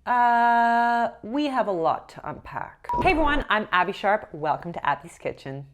We have a lot to unpack. Hey everyone, I'm Abby Sharp. Welcome to Abby's Kitchen.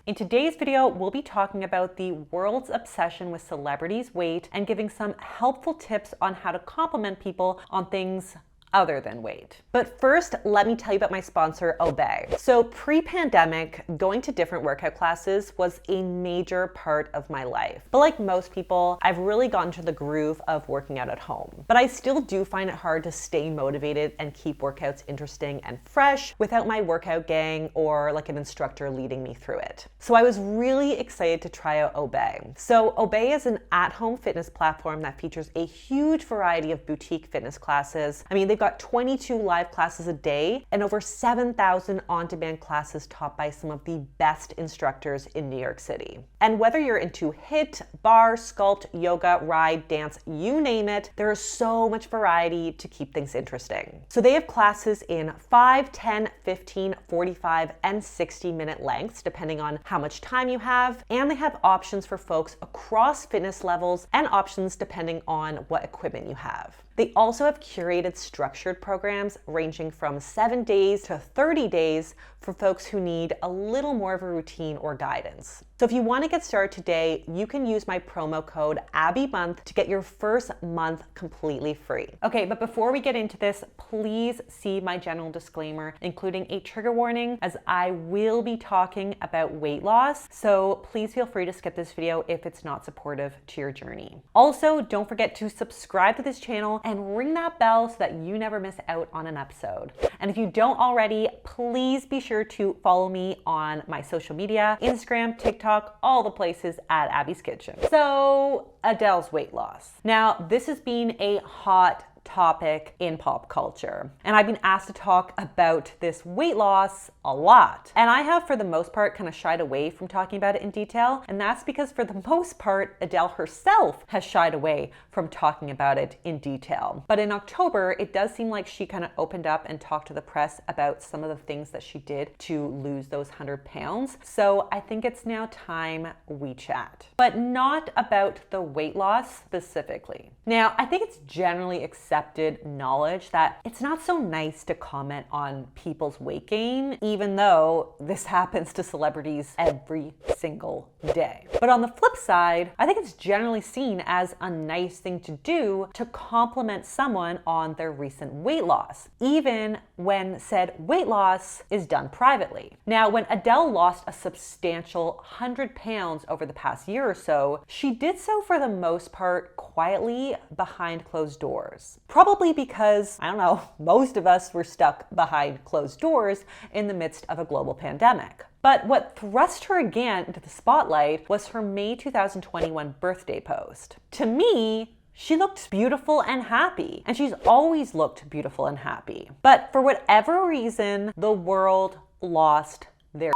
In today's video, we'll be talking about the world's obsession with celebrities' weight and giving some helpful tips on how to compliment people on things other than weight. But first, let me tell you about my sponsor, Abbey. So pre-pandemic, going to different workout classes was a major part of my life. But like most people, I've really gotten to the groove of working out at home. But I still do find it hard to stay motivated and keep workouts interesting and fresh without my workout gang or like an instructor leading me through it. So I was really excited to try out Abbey. So Abbey is an at-home fitness platform that features a huge variety of boutique fitness classes. I mean, they've got 22 live classes a day and over 7,000 on-demand classes taught by some of the best instructors in New York City. And whether you're into HIIT, bar, sculpt, yoga, ride, dance, you name it, there is so much variety to keep things interesting. So they have classes in 5, 10, 15, 45, and 60-minute lengths, depending on how much time you have. And they have options for folks across fitness levels and options depending on what equipment you have. They also have curated structured programs ranging from 7 days to 30 days for folks who need a little more of a routine or guidance. So if you want to get started today, you can use my promo code ABBYMONTH to get your first month completely free. Okay, but before we get into this, please see my general disclaimer, including a trigger warning, as I will be talking about weight loss. So please feel free to skip this video if it's not supportive to your journey. Also, don't forget to subscribe to this channel and ring that bell so that you never miss out on an episode. And if you don't already, please be sure to follow me on my social media, Instagram, TikTok, all the places at Abby's Kitchen. So Adele's weight loss. Now, this has been a hot topic in pop culture. And I've been asked to talk about this weight loss a lot. And I have, for the most part, kind of shied away from talking about it in detail. And that's because for the most part, Adele herself has shied away from talking about it in detail. But in October, it does seem like she kind of opened up and talked to the press about some of the things that she did to lose those 100 pounds. So I think it's now time we chat. But not about the weight loss specifically. Now, I think it's generally accepted knowledge that it's not so nice to comment on people's weight gain, even though this happens to celebrities every single day. But on the flip side, I think it's generally seen as a nice thing to do to compliment someone on their recent weight loss, even when said weight loss is done privately. Now, when Adele lost a substantial 100 pounds over the past year or so, she did so for the most part quietly behind closed doors. Probably because, I don't know, most of us were stuck behind closed doors in the midst of a global pandemic. But what thrust her again into the spotlight was her May 2021 birthday post. To me, she looked beautiful and happy, and she's always looked beautiful and happy. But for whatever reason, the world lost their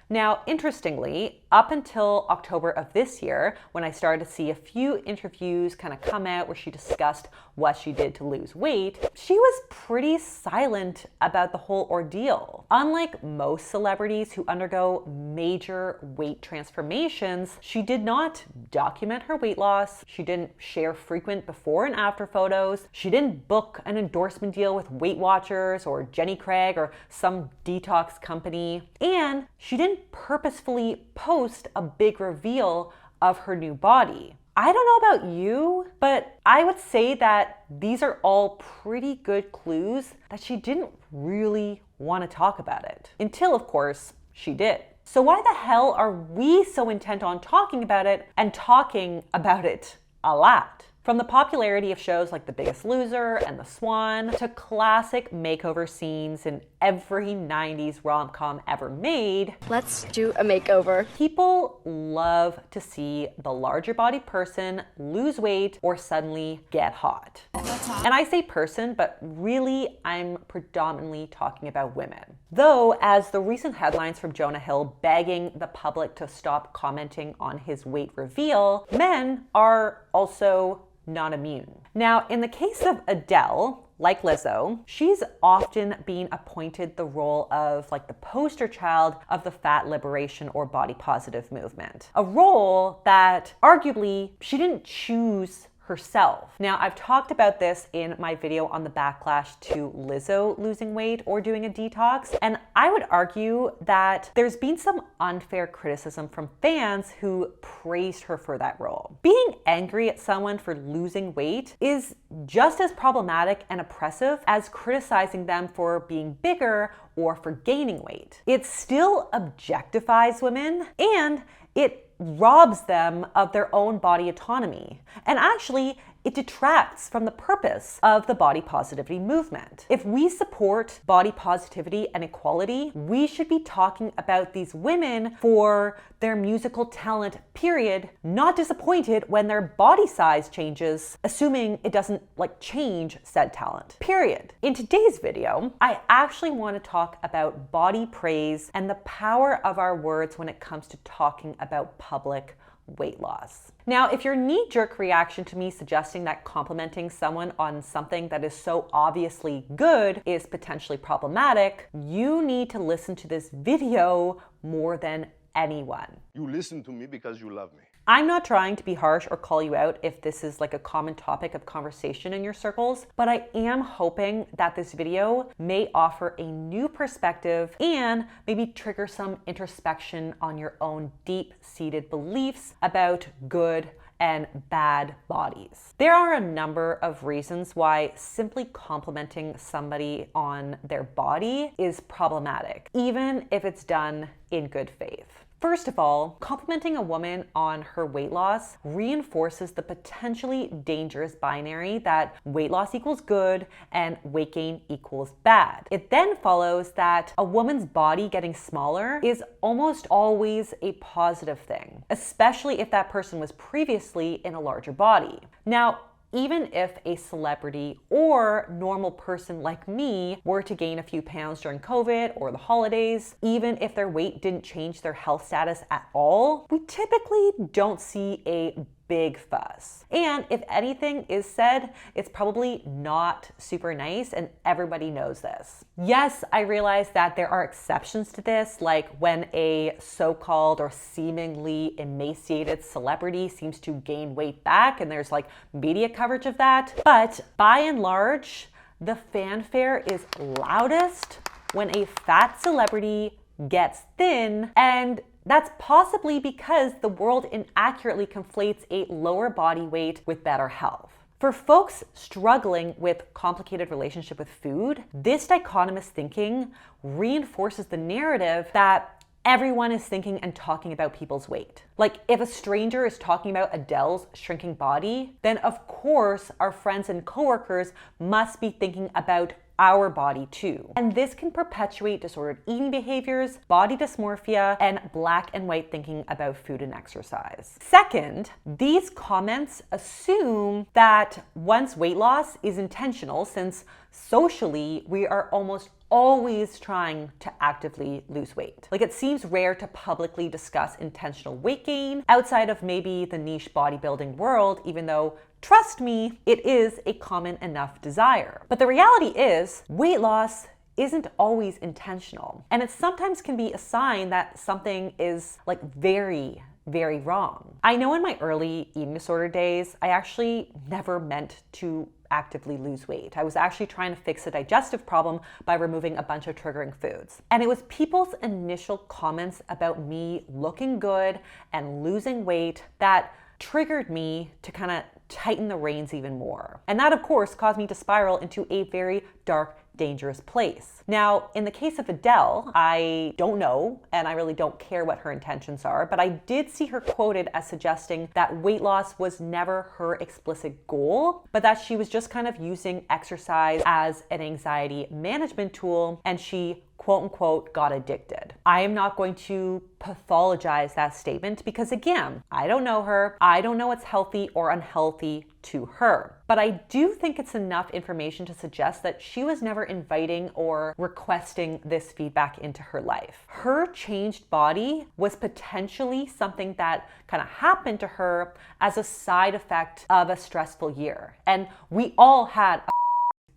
Now, interestingly, up until October of this year, when I started to see a few interviews kind of come out where she discussed what she did to lose weight, she was pretty silent about the whole ordeal. Unlike most celebrities who undergo major weight transformations, she did not document her weight loss. She didn't share frequent before and after photos. She didn't book an endorsement deal with Weight Watchers or Jenny Craig or some detox company. And she didn't purposefully post a big reveal of her new body. I don't know about you, but I would say that these are all pretty good clues that she didn't really want to talk about it. Until, of course, she did. So why the hell are we so intent on talking about it and talking about it a lot? From the popularity of shows like The Biggest Loser and The Swan to classic makeover scenes in every 90s rom-com ever made, let's do a makeover. People love to see the larger bodied person lose weight or suddenly get hot. And I say person, but really I'm predominantly talking about women. Though, as the recent headlines from Jonah Hill begging the public to stop commenting on his weight reveal, men are also not immune. Now, in the case of Adele, like Lizzo, she's often been appointed the role of like the poster child of the fat liberation or body positive movement. A role that arguably she didn't choose herself. Now, I've talked about this in my video on the backlash to Lizzo losing weight or doing a detox, and I would argue that there's been some unfair criticism from fans who praised her for that role. Being angry at someone for losing weight is just as problematic and oppressive as criticizing them for being bigger or for gaining weight. It still objectifies women, and it robs them of their own body autonomy. And actually, it detracts from the purpose of the body positivity movement. If we support body positivity and equality, we should be talking about these women for their musical talent, period, not disappointed when their body size changes, assuming it doesn't like change said talent, period. In today's video, I actually want to talk about body praise and the power of our words when it comes to talking about public weight loss. Now, if your knee-jerk reaction to me suggesting that complimenting someone on something that is so obviously good is potentially problematic, you need to listen to this video more than anyone. You listen to me because you love me. I'm not trying to be harsh or call you out if this is like a common topic of conversation in your circles, but I am hoping that this video may offer a new perspective and maybe trigger some introspection on your own deep-seated beliefs about good and bad bodies. There are a number of reasons why simply complimenting somebody on their body is problematic, even if it's done in good faith. First of all, complimenting a woman on her weight loss reinforces the potentially dangerous binary that weight loss equals good and weight gain equals bad. It then follows that a woman's body getting smaller is almost always a positive thing, especially if that person was previously in a larger body. Now, even if a celebrity or normal person like me were to gain a few pounds during COVID or the holidays, even if their weight didn't change their health status at all, we typically don't see a big fuss. And if anything is said, it's probably not super nice, and everybody knows this. Yes, I realize that there are exceptions to this, like when a so-called or seemingly emaciated celebrity seems to gain weight back, and there's like media coverage of that. But by and large, the fanfare is loudest when a fat celebrity gets thin, and that's possibly because the world inaccurately conflates a lower body weight with better health. For folks struggling with complicated relationship with food, this dichotomous thinking reinforces the narrative that everyone is thinking and talking about people's weight. Like if a stranger is talking about Adele's shrinking body, then of course our friends and coworkers must be thinking about our body too. And this can perpetuate disordered eating behaviors, body dysmorphia, and black and white thinking about food and exercise. Second, these comments assume that one's weight loss is intentional, since socially we are almost always trying to actively lose weight. Like it seems rare to publicly discuss intentional weight gain outside of maybe the niche bodybuilding world, even though trust me, it is a common enough desire. But the reality is, weight loss isn't always intentional. And it sometimes can be a sign that something is like very wrong. I know in my early eating disorder days, I actually never meant to actively lose weight. I was actually trying to fix a digestive problem by removing a bunch of triggering foods. And it was people's initial comments about me looking good and losing weight that triggered me to kind of tighten the reins even more. And that, of course, caused me to spiral into a very dark, dangerous place. Now, in the case of Adele, I don't know, and I really don't care what her intentions are, but I did see her quoted as suggesting that weight loss was never her explicit goal, but that she was just kind of using exercise as an anxiety management tool, and she quote unquote got addicted. I am not going to pathologize that statement because again, I don't know her. I don't know what's healthy or unhealthy to her. But I do think it's enough information to suggest that she was never inviting or requesting this feedback into her life. Her changed body was potentially something that kind of happened to her as a side effect of a stressful year. And we all had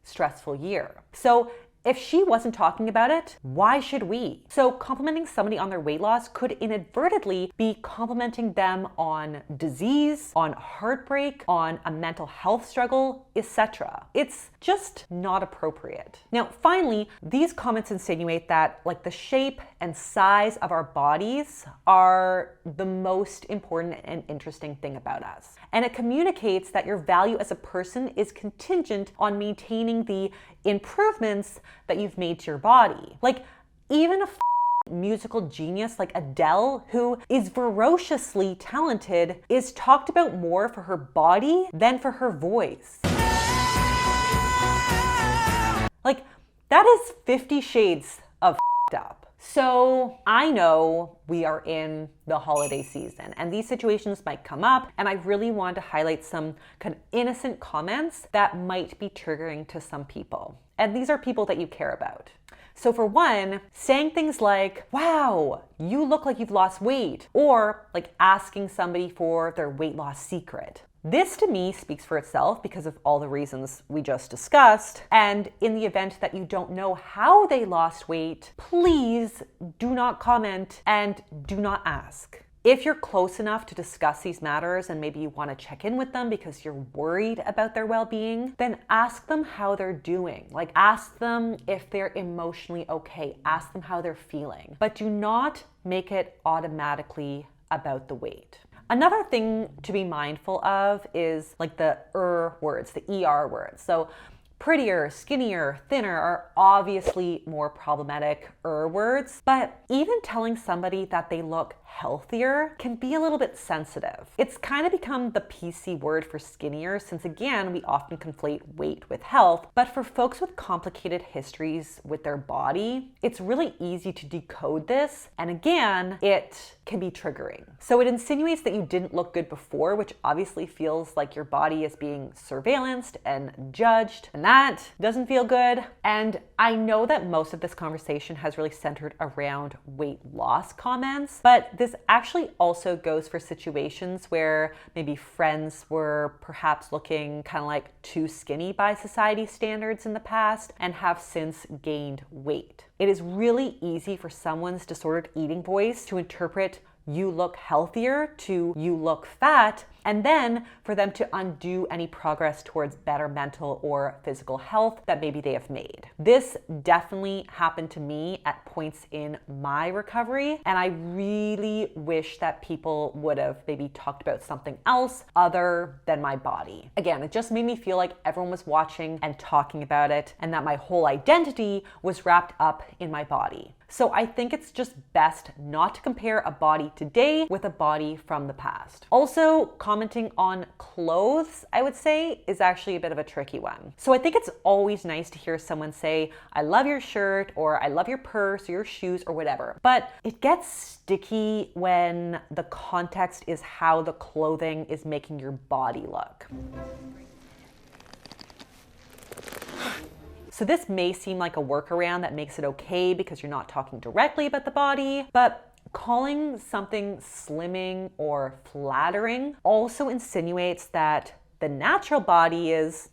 stressful year. So if she wasn't talking about it, why should we? So complimenting somebody on their weight loss could inadvertently be complimenting them on disease, on heartbreak, on a mental health struggle, etc. It's just not appropriate. Now, finally, these comments insinuate that like the shape and size of our bodies are the most important and interesting thing about us. And it communicates that your value as a person is contingent on maintaining the improvements that you've made to your body. Like even a musical genius like Adele, who is ferociously talented, is talked about more for her body than for her voice. Like that is 50 shades of up. So I know we are in the holiday season and these situations might come up, and I really want to highlight some kind of innocent comments that might be triggering to some people. And these are people that you care about. So for one, saying things like, wow, you look like you've lost weight, or like asking somebody for their weight loss secret. This to me speaks for itself because of all the reasons we just discussed. And in the event that you don't know how they lost weight, please do not comment and do not ask. If you're close enough to discuss these matters and maybe you want to check in with them because you're worried about their well-being, then ask them how they're doing. Like ask them if they're emotionally okay. Ask them how they're feeling. But do not make it automatically about the weight. Another thing to be mindful of is like the words, the ER words. So prettier, skinnier, thinner are obviously more problematic words, but even telling somebody that they look healthier can be a little bit sensitive. It's kind of become the PC word for skinnier since again, we often conflate weight with health, but for folks with complicated histories with their body, it's really easy to decode this, and again, it can be triggering. So it insinuates that you didn't look good before, which obviously feels like your body is being surveillanced and judged, and that doesn't feel good. And I know that most of this conversation has really centered around weight loss comments, but this actually also goes for situations where maybe friends were perhaps looking kind of like too skinny by society standards in the past and have since gained weight. It is really easy for someone's disordered eating voice to interpret you look healthier to you look fat, and then for them to undo any progress towards better mental or physical health that maybe they have made. This definitely happened to me at points in my recovery, and I really wish that people would have maybe talked about something else other than my body. Again, it just made me feel like everyone was watching and talking about it, and that my whole identity was wrapped up in my body. So I think it's just best not to compare a body today with a body from the past. Also, commenting on clothes, I would say, is actually a bit of a tricky one. So I think it's always nice to hear someone say, I love your shirt, or I love your purse, or your shoes, or whatever. But it gets sticky when the context is how the clothing is making your body look. So this may seem like a workaround that makes it okay because you're not talking directly about the body, but calling something slimming or flattering also insinuates that the natural body is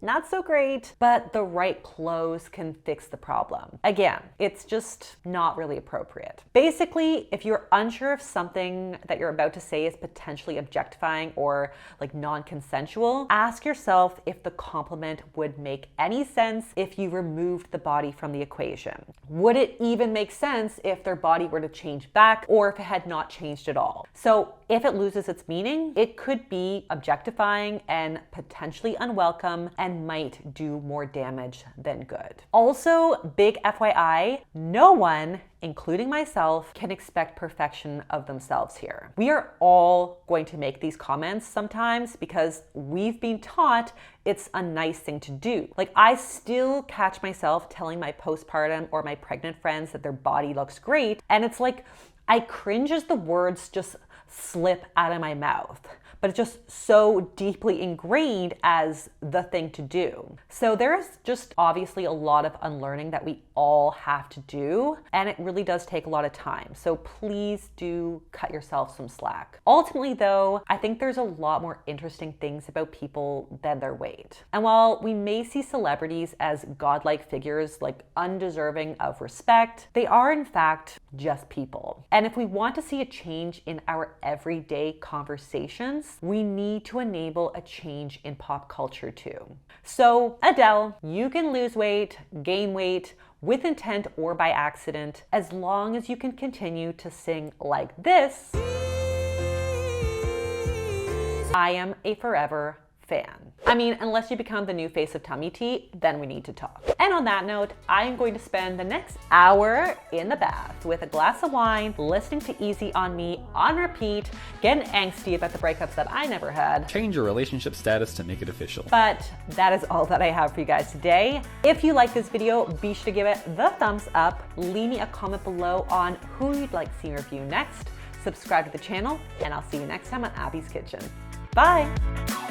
not so great, but the right clothes can fix the problem. Again, it's just not really appropriate. Basically, if you're unsure if something that you're about to say is potentially objectifying or like non-consensual, ask yourself if the compliment would make any sense if you removed the body from the equation. Would it even make sense if their body were to change back or if it had not changed at all? So if it loses its meaning, it could be objectifying and potentially unwelcome and might do more damage than good. Also, big FYI, no one, including myself, can expect perfection of themselves here. We are all going to make these comments sometimes because we've been taught it's a nice thing to do. Like I still catch myself telling my postpartum or my pregnant friends that their body looks great, and it's like I cringe as the words just slip out of my mouth. but it's just so deeply ingrained as the thing to do. So there's just obviously a lot of unlearning that we all have to do, and it really does take a lot of time. So please do cut yourself some slack. Ultimately though, I think there's a lot more interesting things about people than their weight. And while we may see celebrities as godlike figures, like undeserving of respect, they are in fact just people. And if we want to see a change in our everyday conversations, we need to enable a change in pop culture too. So Adele, you can lose weight, gain weight, with intent or by accident, as long as you can continue to sing like this. I am a forever fan. I mean, unless you become the new face of tummy tea, then we need to talk. And on that note, I am going to spend the next hour in the bath with a glass of wine, listening to Easy on Me on repeat, getting angsty about the breakups that I never had. Change your relationship status to make it official. But that is all that I have for you guys today. If you like this video, be sure to give it the thumbs up. Leave me a comment below on who you'd like to see me review next. Subscribe to the channel, and I'll see you next time on Abby's Kitchen. Bye!